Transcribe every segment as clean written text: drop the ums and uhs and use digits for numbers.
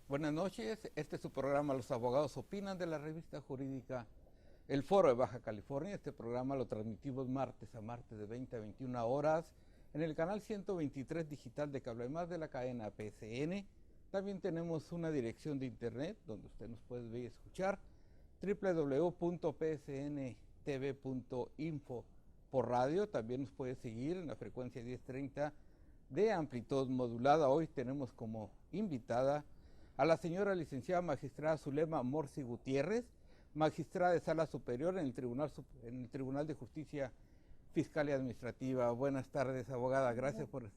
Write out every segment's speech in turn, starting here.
Buenas noches, este es su programa Los Abogados Opinan de la revista jurídica El Foro de Baja California. Este programa lo transmitimos martes a martes de 20 a 21 horas en el canal 123 digital de Cable Más de la cadena PSN. También tenemos una dirección de internet donde usted nos puede ver y escuchar, www.psntv.info. Por radio también nos puede seguir en la frecuencia 1030 de amplitud modulada. Hoy tenemos como invitada a la señora licenciada magistrada Zulema Morsi Gutiérrez, magistrada de Sala Superior en el Tribunal de Justicia Fiscal y Administrativa. Buenas tardes, abogada. Gracias por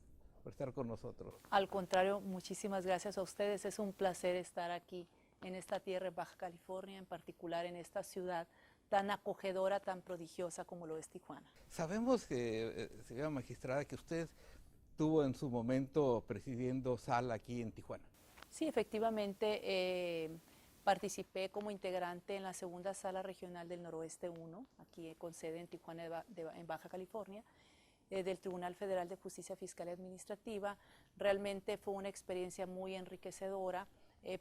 estar con nosotros. Al contrario, muchísimas gracias a ustedes. Es un placer estar aquí en esta tierra de Baja California, en particular en esta ciudad tan acogedora, tan prodigiosa como lo es Tijuana. Sabemos que, señora magistrada, que usted estuvo en su momento presidiendo Sala aquí en Tijuana. Sí, efectivamente, participé como integrante en la segunda Sala Regional del Noroeste 1, aquí con sede en Tijuana, en Baja California, del Tribunal Federal de Justicia Fiscal y Administrativa. Realmente fue una experiencia muy enriquecedora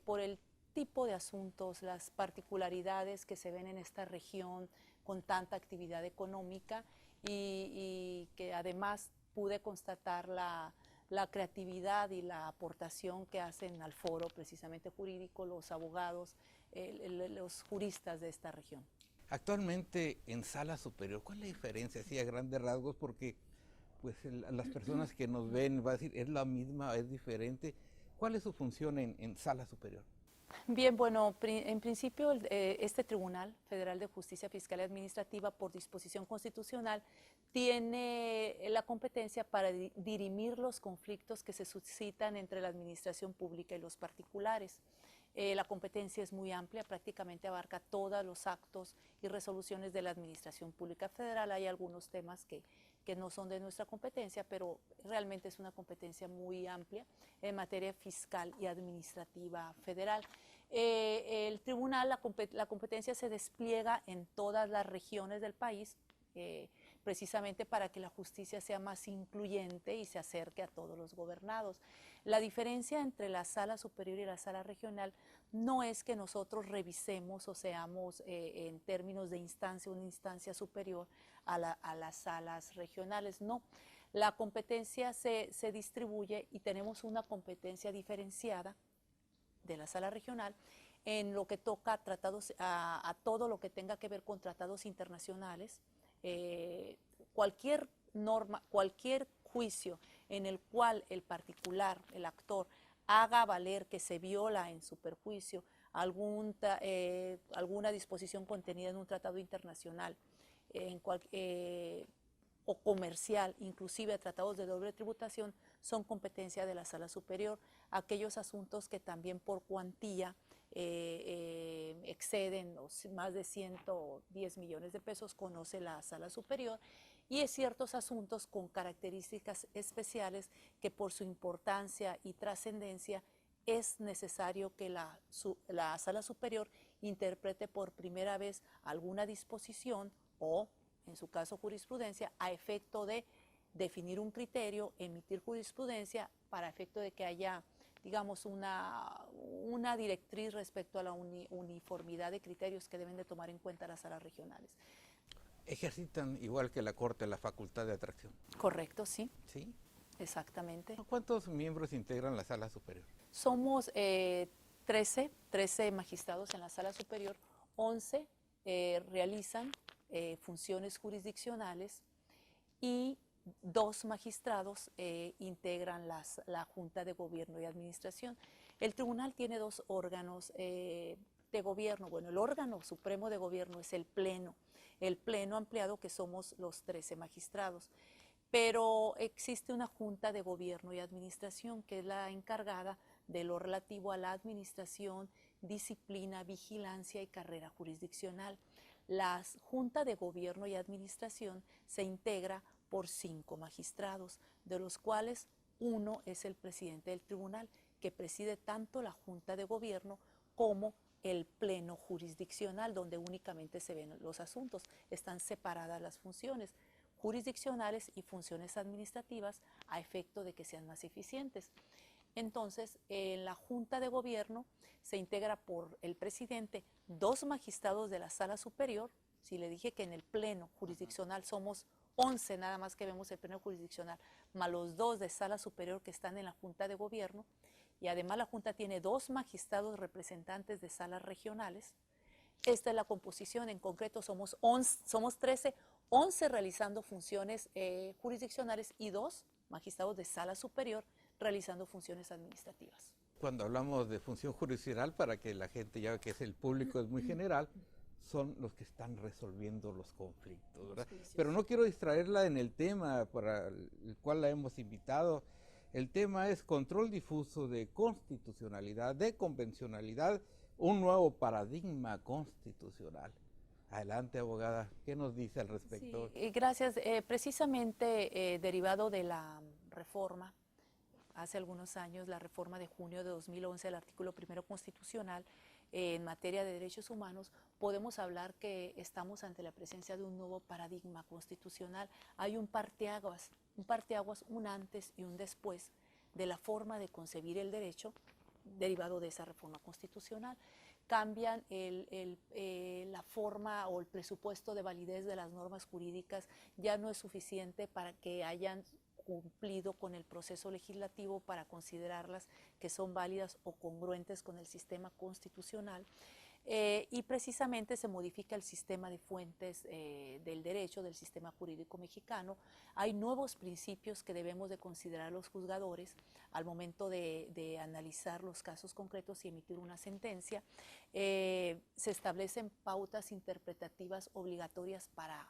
por el tipo de asuntos, las particularidades que se ven en esta región con tanta actividad económica y que además pude constatar la creatividad y la aportación que hacen al foro precisamente jurídico los abogados, los juristas de esta región. Actualmente en Sala Superior, ¿cuál es la diferencia? Así a grandes rasgos, porque pues las personas que nos ven va a decir, ¿es la misma, es diferente? ¿Cuál es su función en Sala Superior? Bien, bueno, en principio este Tribunal Federal de Justicia Fiscal y Administrativa, por disposición constitucional, tiene la competencia para dirimir los conflictos que se suscitan entre la administración pública y los particulares. La competencia es muy amplia, prácticamente abarca todos los actos y resoluciones de la administración pública federal. Hay algunos temas que no son de nuestra competencia, pero realmente es una competencia muy amplia en materia fiscal y administrativa federal. El tribunal, la competencia se despliega en todas las regiones del país, precisamente para que la justicia sea más incluyente y se acerque a todos los gobernados. La diferencia entre la sala superior y la sala regional no es que nosotros revisemos o seamos en términos de instancia una instancia superior a las salas regionales, no. La competencia se distribuye y tenemos una competencia diferenciada de la sala regional en lo que toca tratados, a todo lo que tenga que ver con tratados internacionales. Cualquier norma, cualquier juicio en el cual el particular, el actor, haga valer que se viola en su perjuicio alguna disposición contenida en un tratado internacional o comercial, inclusive tratados de doble tributación, son competencia de la Sala Superior. Aquellos asuntos que también por cuantía exceden los más de 110 millones de pesos conoce la Sala Superior, y es ciertos asuntos con características especiales que por su importancia y trascendencia es necesario que la Sala Superior interprete por primera vez alguna disposición o, en su caso, jurisprudencia, a efecto de definir un criterio, emitir jurisprudencia para efecto de que haya, digamos, una directriz respecto a la uniformidad de criterios que deben de tomar en cuenta las salas regionales. ¿Ejercitan, igual que la Corte, la facultad de atracción? Correcto, sí. ¿Sí? Exactamente. ¿Cuántos miembros integran la Sala Superior? Somos 13 magistrados en la Sala Superior, 11 realizan funciones jurisdiccionales y 2 magistrados integran la Junta de Gobierno y Administración. El tribunal tiene 2 órganos de gobierno. Bueno, el órgano supremo de gobierno es el pleno ampliado, que somos los 13 magistrados. Pero existe una Junta de Gobierno y Administración que es la encargada de lo relativo a la administración, disciplina, vigilancia y carrera jurisdiccional. La Junta de Gobierno y Administración se integra por 5 magistrados, de los cuales uno es el presidente del tribunal, que preside tanto la Junta de Gobierno como el pleno jurisdiccional, donde únicamente se ven los asuntos. Están separadas las funciones jurisdiccionales y funciones administrativas a efecto de que sean más eficientes. Entonces, en la Junta de Gobierno se integra por el presidente 2 magistrados de la Sala Superior. Si le dije que en el Pleno jurisdiccional somos 11 nada más que vemos el Pleno jurisdiccional, más los 2 de Sala Superior que están en la Junta de Gobierno, y además la Junta tiene 2 magistrados representantes de salas regionales. Esta es la composición, en concreto somos 13, 11 realizando funciones jurisdiccionales y 2 magistrados de sala superior realizando funciones administrativas. Cuando hablamos de función jurisdiccional, para que la gente ya que es el público, es muy general, son los que están resolviendo los conflictos, ¿verdad? Pero no quiero distraerla en el tema para el cual la hemos invitado. El tema es control difuso de constitucionalidad, de convencionalidad, un nuevo paradigma constitucional. Adelante, abogada, ¿qué nos dice al respecto? Sí, gracias. Precisamente derivado de la reforma, hace algunos años, la reforma de junio de 2011 del artículo 1 constitucional en materia de derechos humanos, podemos hablar que estamos ante la presencia de un nuevo paradigma constitucional. Hay un parteaguas, un antes y un después de la forma de concebir el derecho derivado de esa reforma constitucional. Cambian la forma o el presupuesto de validez de las normas jurídicas, ya no es suficiente para que hayan cumplido con el proceso legislativo para considerarlas que son válidas o congruentes con el sistema constitucional. Y precisamente se modifica el sistema de fuentes del derecho, del sistema jurídico mexicano. Hay nuevos principios que debemos de considerar los juzgadores al momento de analizar los casos concretos y emitir una sentencia. Se establecen pautas interpretativas obligatorias para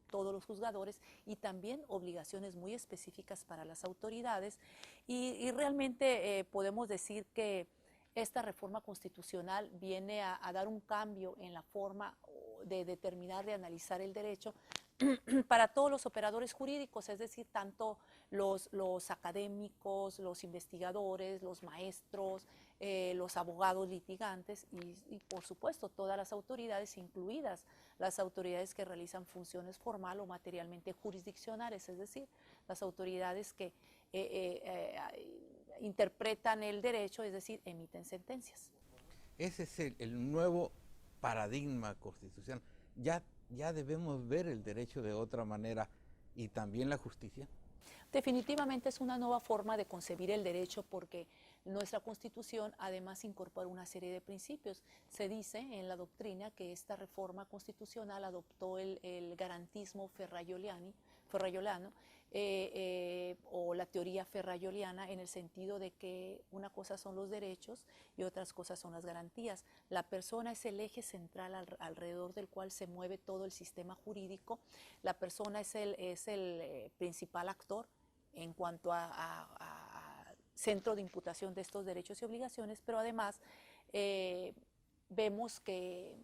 todos los juzgadores y también obligaciones muy específicas para las autoridades y realmente podemos decir que esta reforma constitucional viene a dar un cambio en la forma de determinar, de analizar el derecho para todos los operadores jurídicos, es decir, tanto los académicos, los investigadores, los maestros, los abogados litigantes y por supuesto todas las autoridades, incluidas las autoridades que realizan funciones formal o materialmente jurisdiccionales, es decir, las autoridades que interpretan el derecho, es decir, emiten sentencias. Ese es el nuevo paradigma constitucional. Ya debemos ver el derecho de otra manera y también la justicia. Definitivamente es una nueva forma de concebir el derecho porque nuestra Constitución además incorpora una serie de principios. Se dice en la doctrina que esta reforma constitucional adoptó el garantismo ferrayoliano o la teoría ferrayoliana en el sentido de que una cosa son los derechos y otras cosas son las garantías. La persona es el eje central alrededor del cual se mueve todo el sistema jurídico. La persona es el principal actor en cuanto a centro de imputación de estos derechos y obligaciones, pero además vemos que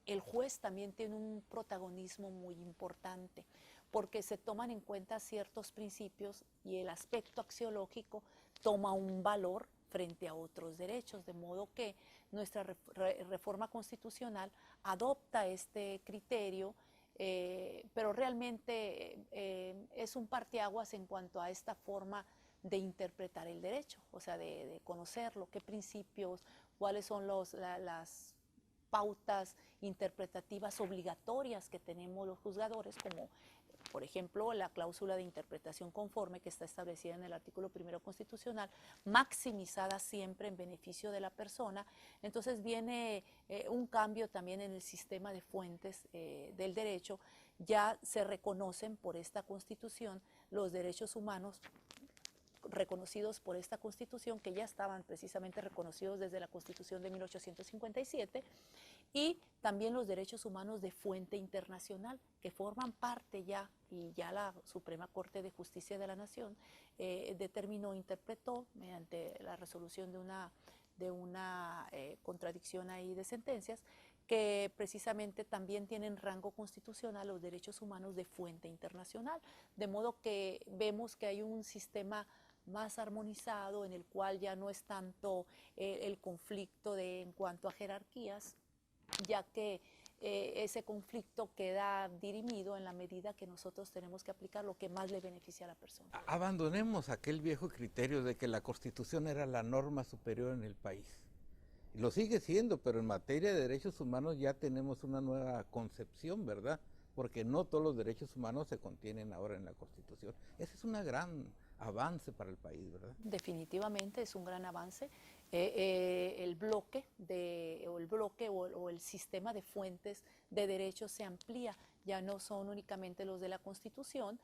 el juez también tiene un protagonismo muy importante porque se toman en cuenta ciertos principios y el aspecto axiológico toma un valor frente a otros derechos, de modo que nuestra reforma constitucional adopta este criterio, pero realmente es un parteaguas en cuanto a esta forma de interpretar el derecho, o sea, de conocerlo, qué principios, cuáles son las pautas interpretativas obligatorias que tenemos los juzgadores, como por ejemplo la cláusula de interpretación conforme que está establecida en el artículo 1 constitucional, maximizada siempre en beneficio de la persona. Entonces viene un cambio también en el sistema de fuentes del derecho. Ya se reconocen por esta Constitución los derechos humanos reconocidos por esta Constitución, que ya estaban precisamente reconocidos desde la Constitución de 1857, y también los derechos humanos de fuente internacional, que forman parte ya, y ya la Suprema Corte de Justicia de la Nación determinó, interpretó, mediante la resolución de una contradicción ahí de sentencias, que precisamente también tienen rango constitucional los derechos humanos de fuente internacional, de modo que vemos que hay un sistema más armonizado en el cual ya no es tanto el conflicto en cuanto a jerarquías, ya que ese conflicto queda dirimido en la medida que nosotros tenemos que aplicar lo que más le beneficia a la persona. Abandonemos aquel viejo criterio de que la Constitución era la norma superior en el país. Lo sigue siendo, pero en materia de derechos humanos ya tenemos una nueva concepción, ¿verdad? Porque no todos los derechos humanos se contienen ahora en la Constitución. Ese es un gran avance para el país, ¿verdad? Definitivamente es un gran avance. El bloque o el sistema de fuentes de derechos se amplía. Ya no son únicamente los de la Constitución,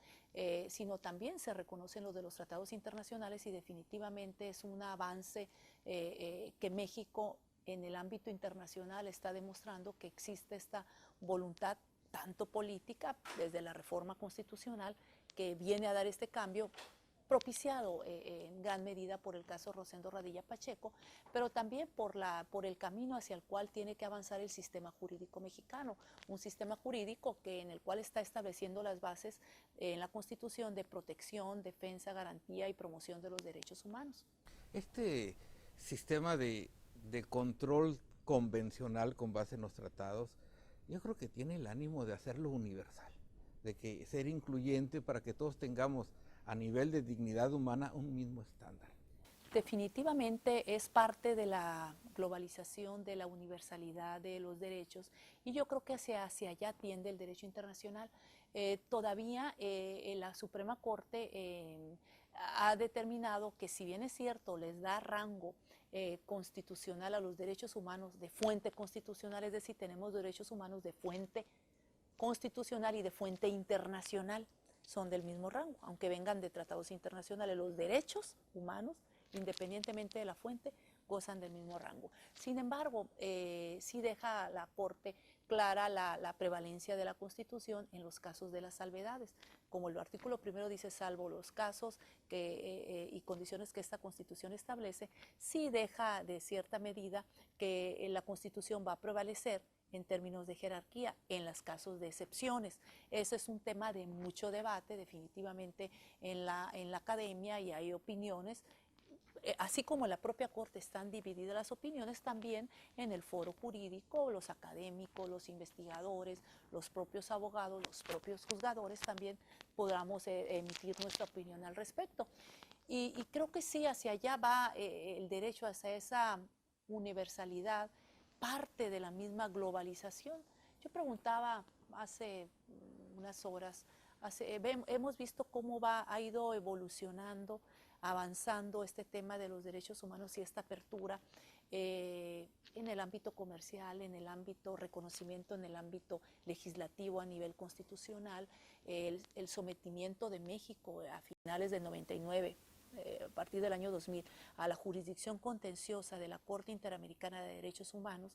sino también se reconocen los de los tratados internacionales y definitivamente es un avance que México en el ámbito internacional está demostrando que existe esta voluntad tanto política desde la reforma constitucional que viene a dar este cambio propiciado en gran medida por el caso Rosendo Radilla Pacheco, pero también por el camino hacia el cual tiene que avanzar el sistema jurídico mexicano, un sistema jurídico en el cual está estableciendo las bases en la Constitución de protección, defensa, garantía y promoción de los derechos humanos. Este sistema de control convencional con base en los tratados, yo creo que tiene el ánimo de hacerlo universal, de que ser incluyente para que todos tengamos a nivel de dignidad humana un mismo estándar. Definitivamente es parte de la globalización, de la universalidad de los derechos y yo creo que hacia allá tiende el derecho internacional. Todavía la Suprema Corte ha determinado que si bien es cierto, les da rango constitucional a los derechos humanos de fuente constitucional, es decir, tenemos derechos humanos de fuente constitucional y de fuente internacional, son del mismo rango, aunque vengan de tratados internacionales, los derechos humanos, independientemente de la fuente, gozan del mismo rango. Sin embargo, sí deja la Corte clara la prevalencia de la Constitución en los casos de las salvedades. Como el artículo primero dice, salvo los casos y condiciones que esta Constitución establece, sí deja de cierta medida que la Constitución va a prevalecer en términos de jerarquía, en los casos de excepciones. Ese es un tema de mucho debate, definitivamente, en la academia, y hay opiniones, así como en la propia Corte están divididas las opiniones, también en el foro jurídico, los académicos, los investigadores, los propios abogados, los propios juzgadores, también podamos emitir nuestra opinión al respecto. Y creo que sí, hacia allá va el derecho, hacia esa universalidad, parte de la misma globalización. Yo preguntaba hace unas horas, hemos visto cómo ha ido evolucionando, avanzando este tema de los derechos humanos y esta apertura en el ámbito comercial, en el ámbito reconocimiento, en el ámbito legislativo a nivel constitucional, el sometimiento de México a finales del 99, a partir del año 2000, a la jurisdicción contenciosa de la Corte Interamericana de Derechos Humanos.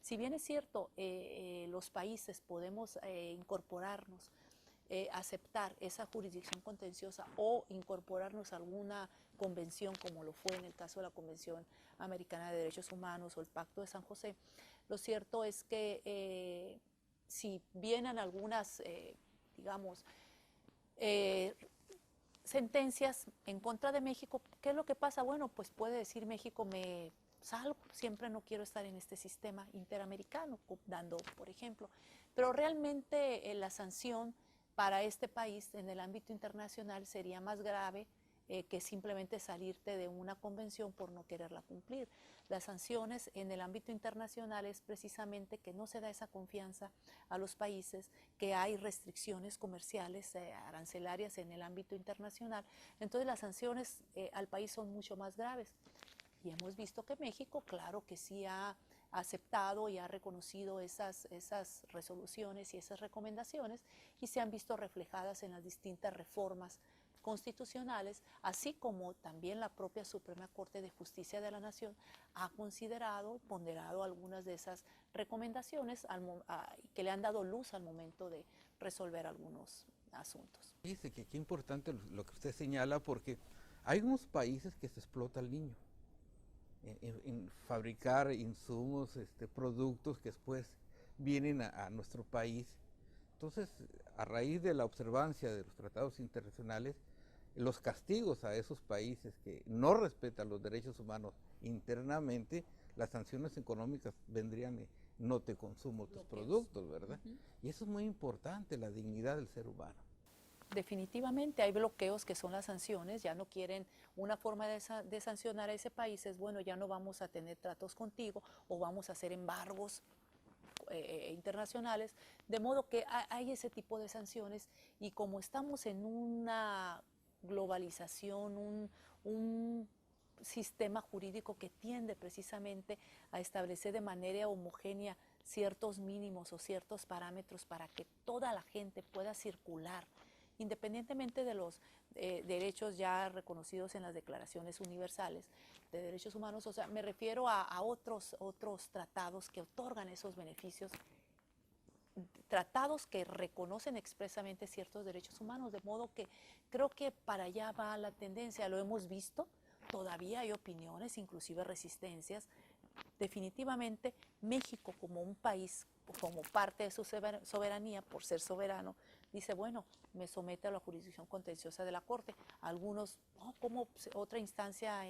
Si bien es cierto, los países podemos incorporarnos, aceptar esa jurisdicción contenciosa o incorporarnos a alguna convención, como lo fue en el caso de la Convención Americana de Derechos Humanos o el Pacto de San José, lo cierto es que si vienen algunas, digamos, sentencias en contra de México, ¿qué es lo que pasa? Bueno, pues puede decir México, me salgo, siempre no quiero estar en este sistema interamericano, dando por ejemplo, pero realmente la sanción para este país en el ámbito internacional sería más grave que simplemente salirte de una convención por no quererla cumplir. Las sanciones en el ámbito internacional es precisamente que no se da esa confianza a los países, que hay restricciones comerciales, arancelarias en el ámbito internacional. Entonces las sanciones al país son mucho más graves. Y hemos visto que México, claro que sí ha aceptado y ha reconocido esas resoluciones y esas recomendaciones y se han visto reflejadas en las distintas reformas constitucionales, así como también la propia Suprema Corte de Justicia de la Nación ha considerado, ponderado algunas de esas recomendaciones que le han dado luz al momento de resolver algunos asuntos. Dice que qué importante lo que usted señala, porque hay unos países que se explota al niño en fabricar insumos, productos que después vienen a nuestro país. Entonces, a raíz de la observancia de los tratados internacionales, los castigos a esos países que no respetan los derechos humanos internamente las sanciones económicas vendrían y no te consumo tus productos, ¿verdad? Y eso es muy importante, la dignidad del ser humano. Definitivamente hay bloqueos que son las sanciones, ya no quieren una forma de sancionar a ese país, es bueno, ya no vamos a tener tratos contigo o vamos a hacer embargos internacionales, de modo que hay ese tipo de sanciones y como estamos en una globalización, un sistema jurídico que tiende precisamente a establecer de manera homogénea ciertos mínimos o ciertos parámetros para que toda la gente pueda circular, independientemente de los derechos ya reconocidos en las declaraciones universales de derechos humanos, o sea, me refiero a otros tratados que otorgan esos beneficios, tratados que reconocen expresamente ciertos derechos humanos, de modo que creo que para allá va la tendencia, lo hemos visto, todavía hay opiniones, inclusive resistencias. Definitivamente México como un país, como parte de su soberanía, por ser soberano, dice, bueno, me somete a la jurisdicción contenciosa de la Corte. Algunos, no, como otra instancia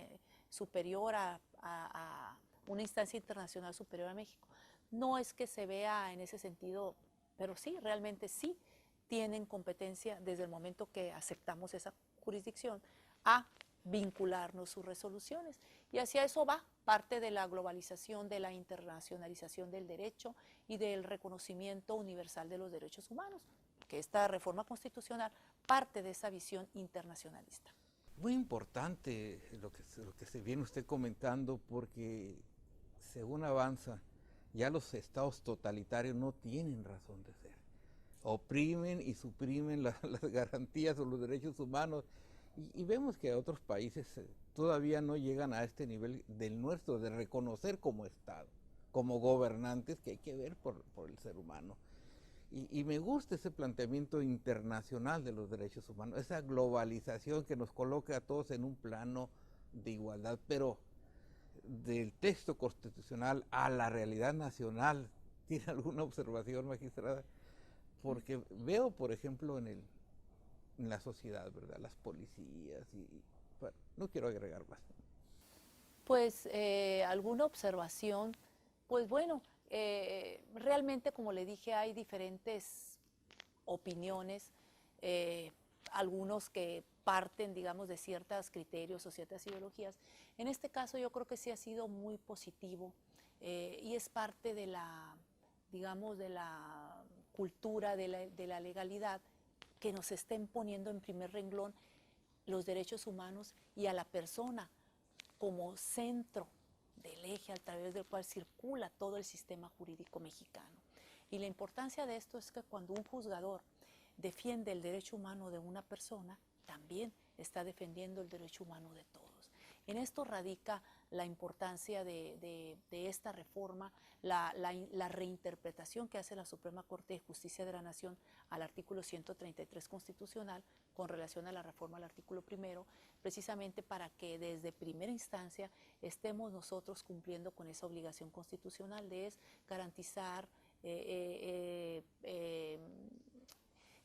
superior a una instancia internacional superior a México. No es que se vea en ese sentido, pero sí, realmente sí tienen competencia desde el momento que aceptamos esa jurisdicción a vincularnos sus resoluciones. Y hacia eso va parte de la globalización, de la internacionalización del derecho y del reconocimiento universal de los derechos humanos, que esta reforma constitucional parte de esa visión internacionalista. Muy importante lo que se viene usted comentando, porque según avanza, ya los estados totalitarios no tienen razón de ser. Oprimen y suprimen las garantías o los derechos humanos. Y vemos que otros países todavía no llegan a este nivel del nuestro, de reconocer como Estado, como gobernantes, que hay que ver por el ser humano. Y me gusta ese planteamiento internacional de los derechos humanos, esa globalización que nos coloca a todos en un plano de igualdad, pero del texto constitucional a la realidad nacional, ¿tiene alguna observación, magistrada? Porque veo, por ejemplo, en la sociedad, ¿verdad? Las policías bueno, no quiero agregar más. Pues alguna observación, pues bueno, realmente como le dije hay diferentes opiniones, algunos que parten, digamos, de ciertos criterios o ciertas ideologías. En este caso yo creo que sí ha sido muy positivo y es parte de la, digamos, de la cultura, de la legalidad que nos estén poniendo en primer renglón los derechos humanos y a la persona como centro del eje a través del cual circula todo el sistema jurídico mexicano. Y la importancia de esto es que cuando un juzgador defiende el derecho humano de una persona, también está defendiendo el derecho humano de todos. En esto radica la importancia de esta reforma, la reinterpretación que hace la Suprema Corte de Justicia de la Nación al artículo 133 constitucional con relación a la reforma al artículo primero, precisamente para que desde primera instancia estemos nosotros cumpliendo con esa obligación constitucional de garantizar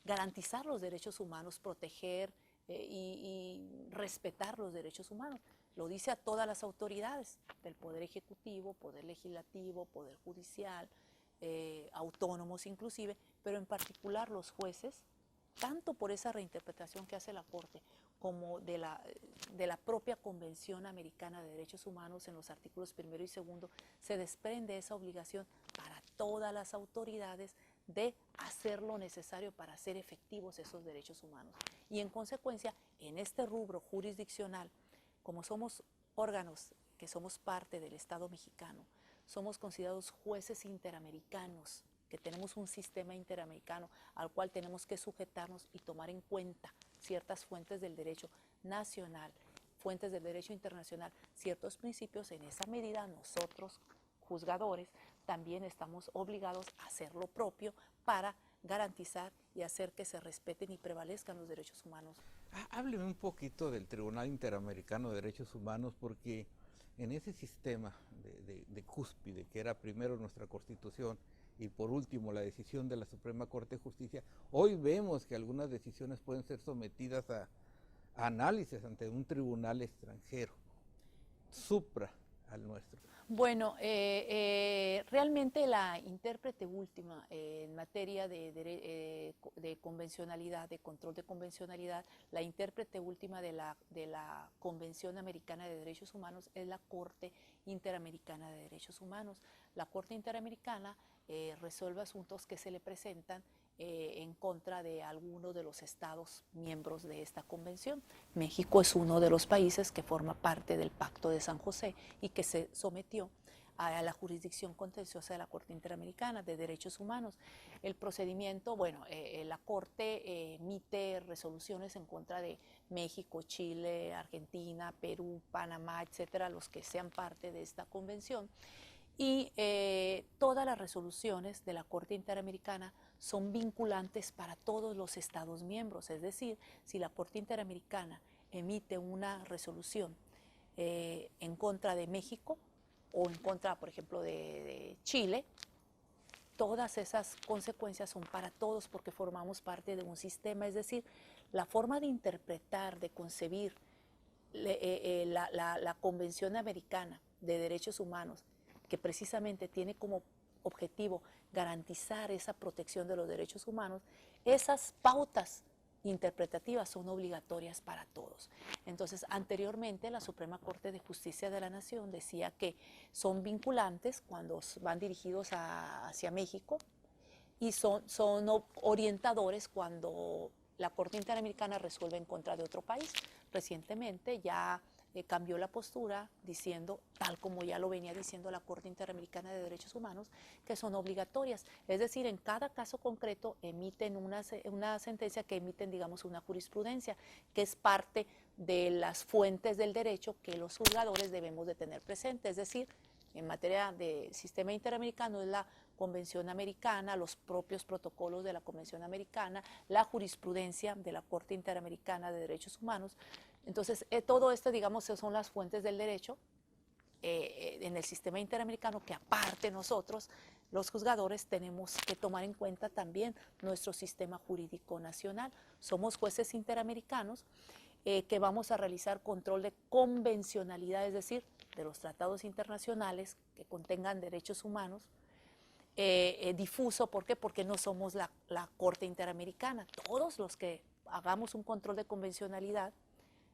garantizar los derechos humanos, proteger y respetar los derechos humanos. Lo dice a todas las autoridades del Poder Ejecutivo, Poder Legislativo, Poder Judicial, autónomos inclusive, pero en particular los jueces, tanto por esa reinterpretación que hace la Corte como de la propia Convención Americana de Derechos Humanos en los artículos 1 y 2, se desprende esa obligación para todas las autoridades de hacer lo necesario para hacer efectivos esos derechos humanos. Y en consecuencia, en este rubro jurisdiccional, como somos órganos que somos parte del Estado mexicano, somos considerados jueces interamericanos, que tenemos un sistema interamericano al cual tenemos que sujetarnos y tomar en cuenta ciertas fuentes del derecho nacional, fuentes del derecho internacional, ciertos principios. En esa medida nosotros, juzgadores, también estamos obligados a hacer lo propio para garantizar y hacer que se respeten y prevalezcan los derechos humanos. Hábleme un poquito del Tribunal Interamericano de Derechos Humanos, porque en ese sistema de cúspide, que era primero nuestra Constitución y por último la decisión de la Suprema Corte de Justicia, hoy vemos que algunas decisiones pueden ser sometidas a análisis ante un tribunal extranjero, supra al nuestro? Bueno, realmente la intérprete última en materia de convencionalidad, de control de convencionalidad, la intérprete última de la Convención Americana de Derechos Humanos es la Corte Interamericana de Derechos Humanos. La Corte Interamericana resuelve asuntos que se le presentan en contra de alguno de los estados miembros de esta convención. México es uno de los países que forma parte del Pacto de San José y que se sometió a la jurisdicción contenciosa de la Corte Interamericana de Derechos Humanos. El procedimiento, bueno, la Corte emite resoluciones en contra de México, Chile, Argentina, Perú, Panamá, etcétera, los que sean parte de esta convención. Y todas las resoluciones de la Corte Interamericana son vinculantes para todos los Estados miembros, es decir, si la Corte Interamericana emite una resolución en contra de México o en contra, por ejemplo, de Chile, todas esas consecuencias son para todos porque formamos parte de un sistema, es decir, la forma de interpretar, de concebir la Convención Americana de Derechos Humanos, que precisamente tiene como objetivo garantizar esa protección de los derechos humanos, esas pautas interpretativas son obligatorias para todos. Entonces, anteriormente la Suprema Corte de Justicia de la Nación decía que son vinculantes cuando van dirigidos hacia México y son orientadores cuando la Corte Interamericana resuelve en contra de otro país. Recientemente ya cambió la postura diciendo, tal como ya lo venía diciendo la Corte Interamericana de Derechos Humanos, que son obligatorias. Es decir, en cada caso concreto emiten una sentencia que emiten, digamos, una jurisprudencia, que es parte de las fuentes del derecho que los juzgadores debemos de tener presente. Es decir, en materia de sistema interamericano es la Convención Americana, los propios protocolos de la Convención Americana, la jurisprudencia de la Corte Interamericana de Derechos Humanos. Entonces, todo esto, digamos, son las fuentes del derecho en el sistema interamericano que aparte nosotros, los juzgadores, tenemos que tomar en cuenta también nuestro sistema jurídico nacional. Somos jueces interamericanos que vamos a realizar control de convencionalidad, es decir, de los tratados internacionales que contengan derechos humanos, difuso. ¿Por qué? Porque no somos la Corte Interamericana. Todos los que hagamos un control de convencionalidad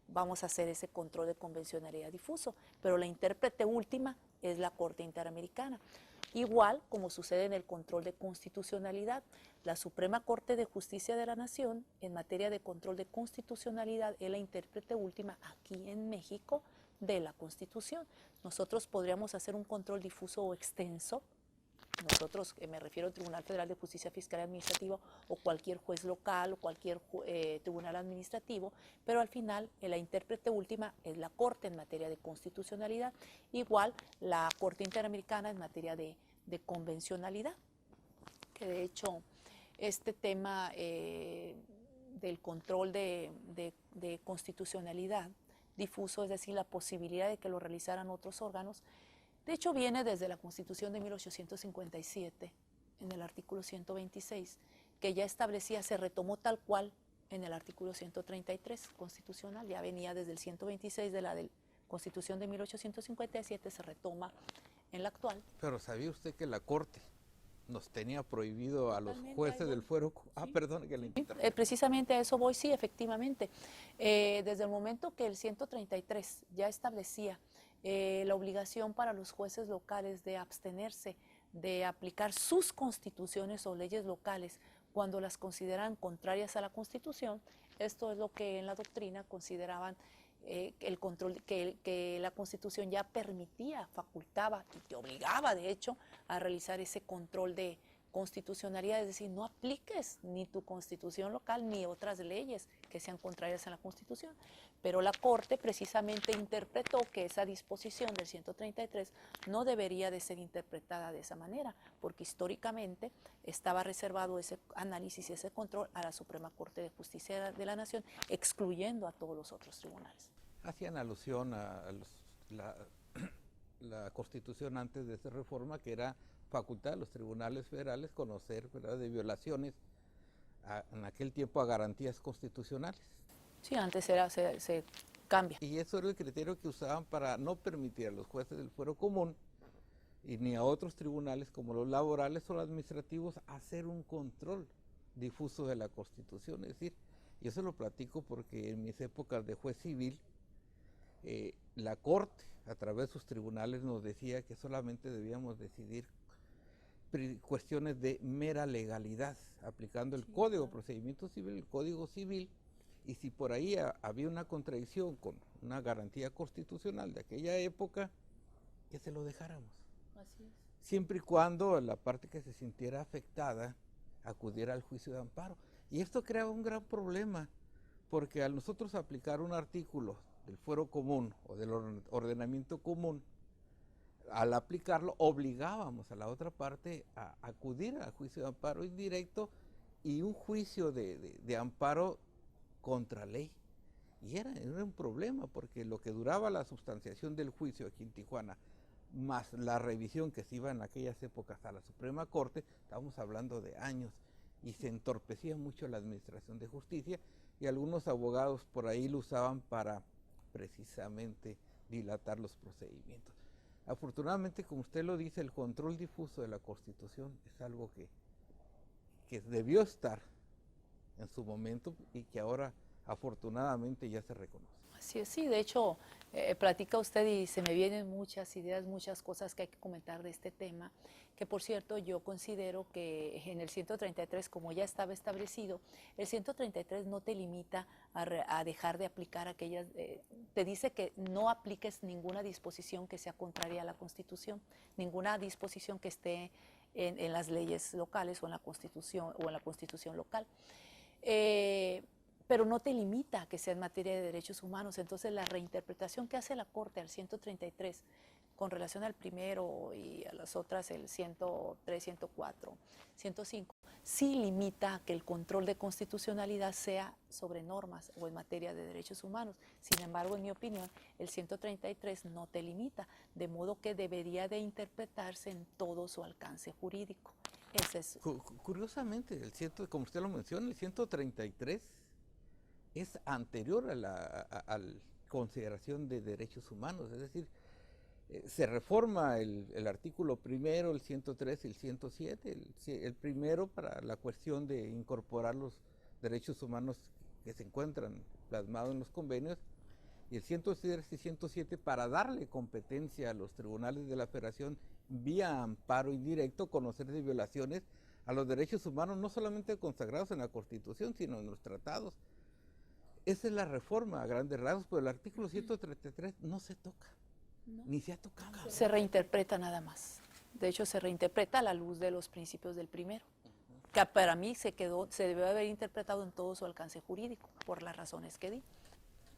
vamos a hacer ese control de convencionalidad difuso, pero la intérprete última es la Corte Interamericana. Igual como sucede en el control de constitucionalidad, la Suprema Corte de Justicia de la Nación en materia de control de constitucionalidad es la intérprete última aquí en México de la Constitución. Nosotros podríamos hacer un control difuso o extenso. Nosotros, me refiero al Tribunal Federal de Justicia Fiscal y Administrativa o cualquier juez local o cualquier tribunal administrativo, pero al final la intérprete última es la Corte en materia de constitucionalidad, igual la Corte Interamericana en materia de convencionalidad, que de hecho este tema del control de constitucionalidad difuso, es decir, la posibilidad de que lo realizaran otros órganos, de hecho, viene desde la Constitución de 1857, en el artículo 126, que ya establecía, se retomó tal cual en el artículo 133 constitucional, ya venía desde el 126 de la Constitución de 1857, se retoma en la actual. Pero ¿sabía usted que la Corte nos tenía prohibido a los jueces del fuero? Ah, perdón, que le interrumpí. Precisamente a eso voy, sí, efectivamente. Desde el momento que el 133 ya establecía la obligación para los jueces locales de abstenerse de aplicar sus constituciones o leyes locales cuando las consideran contrarias a la Constitución. Esto es lo que en la doctrina consideraban el control que la Constitución ya permitía, facultaba y te obligaba, de hecho, a realizar ese control de constitucionalidad, es decir, no apliques ni tu constitución local ni otras leyes que sean contrarias a la Constitución. Pero la Corte precisamente interpretó que esa disposición del 133 no debería de ser interpretada de esa manera, porque históricamente estaba reservado ese análisis y ese control a la Suprema Corte de Justicia de la Nación, excluyendo a todos los otros tribunales. Hacían alusión a la Constitución antes de esa reforma, que era facultad de los tribunales federales conocer, ¿verdad?, de violaciones en aquel tiempo a garantías constitucionales. Sí, antes se cambia. Y eso era el criterio que usaban para no permitir a los jueces del fuero común y ni a otros tribunales como los laborales o los administrativos hacer un control difuso de la Constitución. Es decir, yo se lo platico porque en mis épocas de juez civil, la Corte, a través de sus tribunales, nos decía que solamente debíamos decidir cuestiones de mera legalidad, aplicando el Código de Procedimiento Civil, el Código Civil, y si por ahí había una contradicción con una garantía constitucional de aquella época, que se lo dejáramos. Así es. Siempre y cuando la parte que se sintiera afectada acudiera al juicio de amparo. Y esto creaba un gran problema, porque al nosotros aplicar un artículo del fuero común o del ordenamiento común, al aplicarlo obligábamos a la otra parte a acudir al juicio de amparo indirecto y un juicio de amparo contra ley. Y era un problema, porque lo que duraba la sustanciación del juicio aquí en Tijuana, más la revisión que se iba en aquellas épocas a la Suprema Corte, estábamos hablando de años, y se entorpecía mucho la administración de justicia, y algunos abogados por ahí lo usaban para precisamente dilatar los procedimientos. Afortunadamente, como usted lo dice, el control difuso de la Constitución es algo que debió estar en su momento y que ahora afortunadamente ya se reconoce. Así es, sí, de hecho, platica usted y se me vienen muchas ideas, muchas cosas que hay que comentar de este tema, que por cierto yo considero que en el 133, como ya estaba establecido, el 133 no te limita a dejar de aplicar aquellas, te dice que no apliques ninguna disposición que sea contraria a la Constitución, ninguna disposición que esté en las leyes locales o en la Constitución local. Pero no te limita a que sea en materia de derechos humanos. Entonces la reinterpretación que hace la Corte al 133 con relación al primero y a las otras, el 103, 104, 105, sí limita a que el control de constitucionalidad sea sobre normas o en materia de derechos humanos. Sin embargo, en mi opinión, el 133 no te limita, de modo que debería de interpretarse en todo su alcance jurídico. Ese es. Curiosamente, como usted lo menciona, el 133 es anterior a la consideración de derechos humanos, es decir, se reforma el artículo primero, el 103 y el 107, el primero para la cuestión de incorporar los derechos humanos que se encuentran plasmados en los convenios, y el 103 y 107 para darle competencia a los tribunales de la Federación vía amparo indirecto, conocer de violaciones a los derechos humanos, no solamente consagrados en la Constitución, sino en los tratados. Esa es la reforma a grandes rasgos, pero el artículo 133 no se toca, no, ni se ha tocado. Se reinterpreta nada más. De hecho, se reinterpreta a la luz de los principios del primero, que para mí se debió haber interpretado en todo su alcance jurídico, por las razones que di.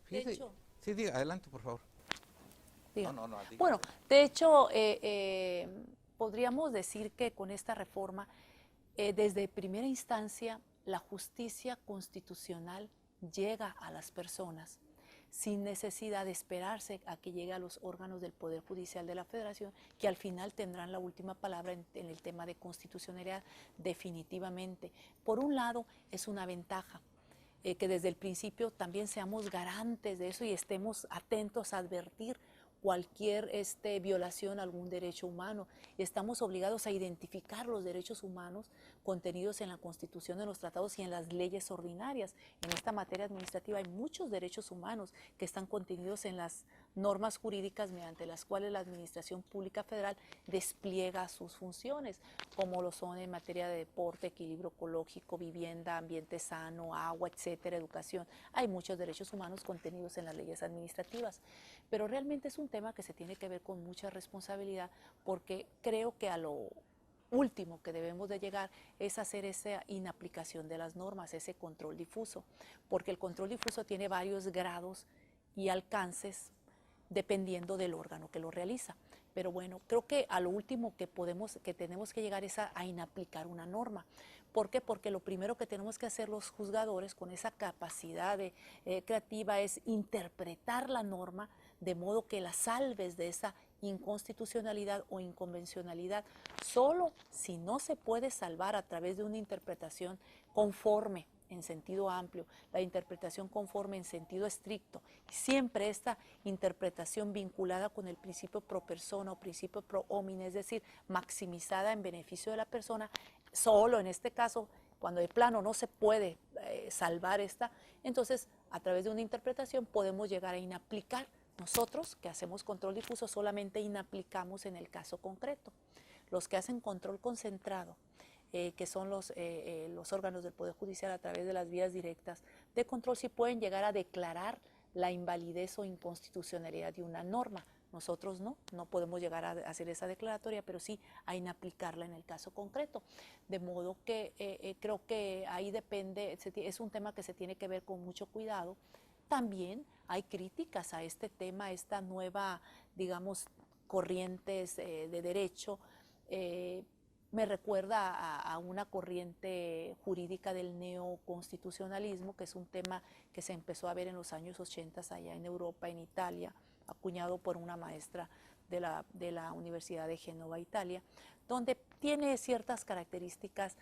Fíjese, de hecho, sí, diga, adelante, por favor. No, bueno, de hecho, podríamos decir que con esta reforma, desde primera instancia, la justicia constitucional llega a las personas sin necesidad de esperarse a que llegue a los órganos del Poder Judicial de la Federación, que al final tendrán la última palabra en el tema de constitucionalidad definitivamente. Por un lado, es una ventaja. Que desde el principio también seamos garantes de eso y estemos atentos a advertir cualquier violación a algún derecho humano. Estamos obligados a identificar los derechos humanos contenidos en la Constitución, en los tratados y en las leyes ordinarias. En esta materia administrativa hay muchos derechos humanos que están contenidos en las normas jurídicas mediante las cuales la Administración Pública Federal despliega sus funciones, como lo son en materia de deporte, equilibrio ecológico, vivienda, ambiente sano, agua, etcétera, educación. Hay muchos derechos humanos contenidos en las leyes administrativas, pero realmente es un tema que se tiene que ver con mucha responsabilidad, porque creo que a lo último que debemos de llegar es hacer esa inaplicación de las normas, ese control difuso, porque el control difuso tiene varios grados y alcances dependiendo del órgano que lo realiza. Pero bueno, creo que a lo último que tenemos que llegar es a inaplicar una norma. ¿Por qué? Porque lo primero que tenemos que hacer los juzgadores con esa capacidad creativa es interpretar la norma de modo que la salves de esa inconstitucionalidad o inconvencionalidad, solo si no se puede salvar a través de una interpretación conforme en sentido amplio, la interpretación conforme en sentido estricto, y siempre esta interpretación vinculada con el principio pro persona o principio pro homine, es decir, maximizada en beneficio de la persona, solo en este caso, cuando de plano no se puede salvar esta, entonces a través de una interpretación podemos llegar a inaplicar. Nosotros que hacemos control difuso solamente inaplicamos en el caso concreto. Los que hacen control concentrado, que son los órganos del Poder Judicial a través de las vías directas de control, sí pueden llegar a declarar la invalidez o inconstitucionalidad de una norma. Nosotros no podemos llegar a hacer esa declaratoria, pero sí a inaplicarla en el caso concreto. De modo que creo que ahí depende, es un tema que se tiene que ver con mucho cuidado. También hay críticas a este tema, esta nueva, digamos, corrientes de derecho. Me recuerda a una corriente jurídica del neoconstitucionalismo, que es un tema que se empezó a ver en los años 80 allá en Europa, en Italia, acuñado por una maestra de la Universidad de Génova, Italia, donde tiene ciertas características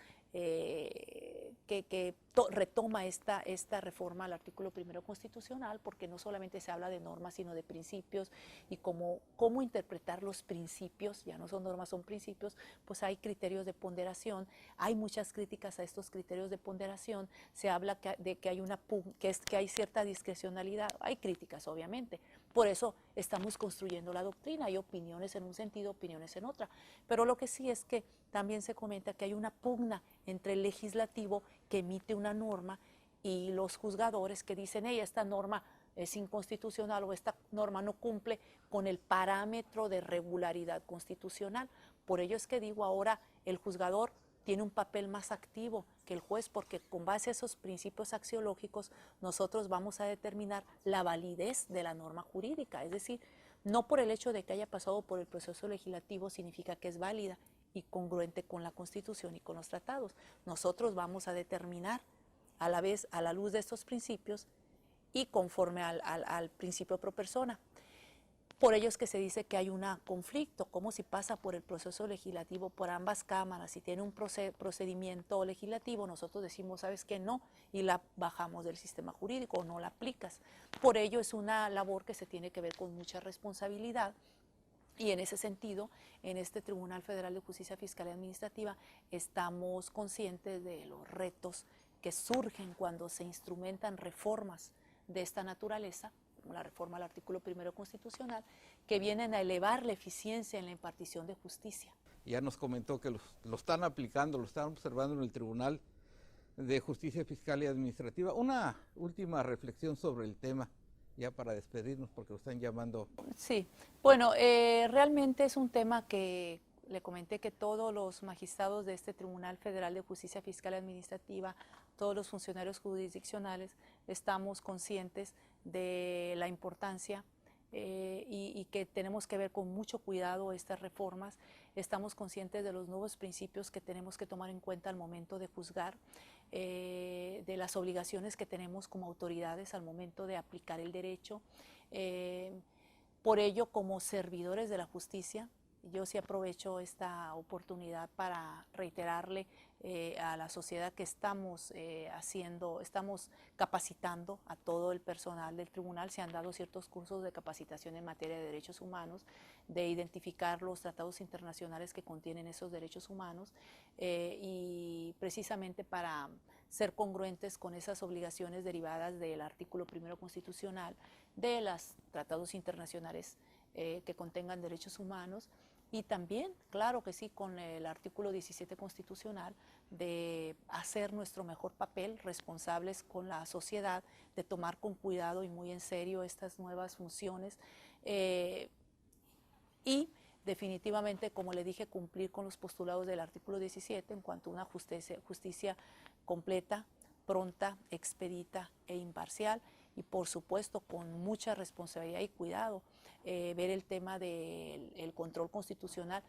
que retoma esta reforma al artículo primero constitucional, porque no solamente se habla de normas, sino de principios, y cómo interpretar los principios, ya no son normas, son principios, pues hay criterios de ponderación, hay muchas críticas a estos criterios de ponderación, se habla de que hay cierta discrecionalidad, hay críticas obviamente, por eso estamos construyendo la doctrina, hay opiniones en un sentido, opiniones en otra, pero lo que sí es que también se comenta que hay una pugna entre el legislativo que emite una norma y los juzgadores que dicen, esta norma es inconstitucional o esta norma no cumple con el parámetro de regularidad constitucional. Por ello es que digo, ahora el juzgador tiene un papel más activo que el juez, porque con base a esos principios axiológicos nosotros vamos a determinar la validez de la norma jurídica, es decir, no por el hecho de que haya pasado por el proceso legislativo significa que es válida y congruente con la Constitución y con los tratados. Nosotros vamos a determinar a la vez, a la luz de estos principios y conforme al principio pro persona. Por ello es que se dice que hay un conflicto, como si pasa por el proceso legislativo por ambas cámaras y tiene un procedimiento legislativo, nosotros decimos, ¿sabes qué? No, y la bajamos del sistema jurídico o no la aplicas. Por ello es una labor que se tiene que ver con mucha responsabilidad. Y en ese sentido, en este Tribunal Federal de Justicia Fiscal y Administrativa estamos conscientes de los retos que surgen cuando se instrumentan reformas de esta naturaleza, como la reforma al artículo primero constitucional, que vienen a elevar la eficiencia en la impartición de justicia. Ya nos comentó que lo están aplicando, lo están observando en el Tribunal de Justicia Fiscal y Administrativa. Una última reflexión sobre el tema, ya para despedirnos, porque lo están llamando. Sí, bueno, realmente es un tema que le comenté que todos los magistrados de este Tribunal Federal de Justicia Fiscal y Administrativa, todos los funcionarios jurisdiccionales, estamos conscientes de la importancia y que tenemos que ver con mucho cuidado estas reformas. Estamos conscientes de los nuevos principios que tenemos que tomar en cuenta al momento de juzgar, de las obligaciones que tenemos como autoridades al momento de aplicar el derecho. Por ello, como servidores de la justicia, yo sí aprovecho esta oportunidad para reiterarle a la sociedad que estamos estamos capacitando a todo el personal del tribunal. Se han dado ciertos cursos de capacitación en materia de derechos humanos, de identificar los tratados internacionales que contienen esos derechos humanos y precisamente para ser congruentes con esas obligaciones derivadas del artículo primero constitucional, de los tratados internacionales que contengan derechos humanos, y también, claro que sí, con el artículo 17 constitucional, de hacer nuestro mejor papel, responsables con la sociedad, de tomar con cuidado y muy en serio estas nuevas funciones y definitivamente, como le dije, cumplir con los postulados del artículo 17 en cuanto a una justicia completa, pronta, expedita e imparcial, y por supuesto con mucha responsabilidad y cuidado, ver el tema del control constitucional,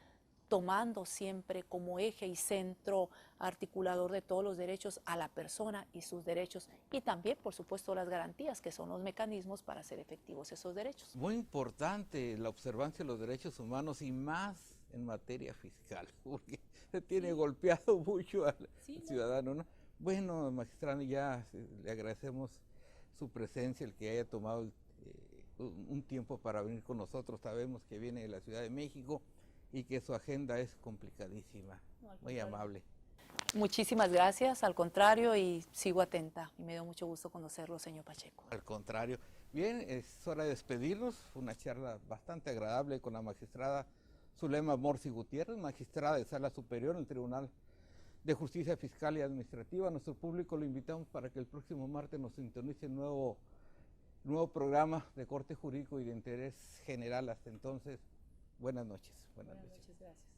tomando siempre como eje y centro articulador de todos los derechos a la persona y sus derechos, y también, por supuesto, las garantías, que son los mecanismos para hacer efectivos esos derechos. Muy importante la observancia de los derechos humanos y más en materia fiscal, porque se tiene golpeado mucho al ciudadano, ¿no? Bueno, magistrado, ya le agradecemos su presencia, el que haya tomado un tiempo para venir con nosotros. Sabemos que viene de la Ciudad de México y que su agenda es complicadísima. No, al Muy contrario. amable. Muchísimas gracias, al contrario, y sigo atenta. Y me dio mucho gusto conocerlo, señor Pacheco. Al contrario. Bien, es hora de despedirnos. Fue una charla bastante agradable con la magistrada Zulema Morsi Gutiérrez, magistrada de Sala Superior en el Tribunal de Justicia Fiscal y Administrativa. A nuestro público lo invitamos para que el próximo martes nos sintonice el nuevo programa de corte jurídico y de interés general. Hasta entonces, buenas noches. Buenas noches, gracias.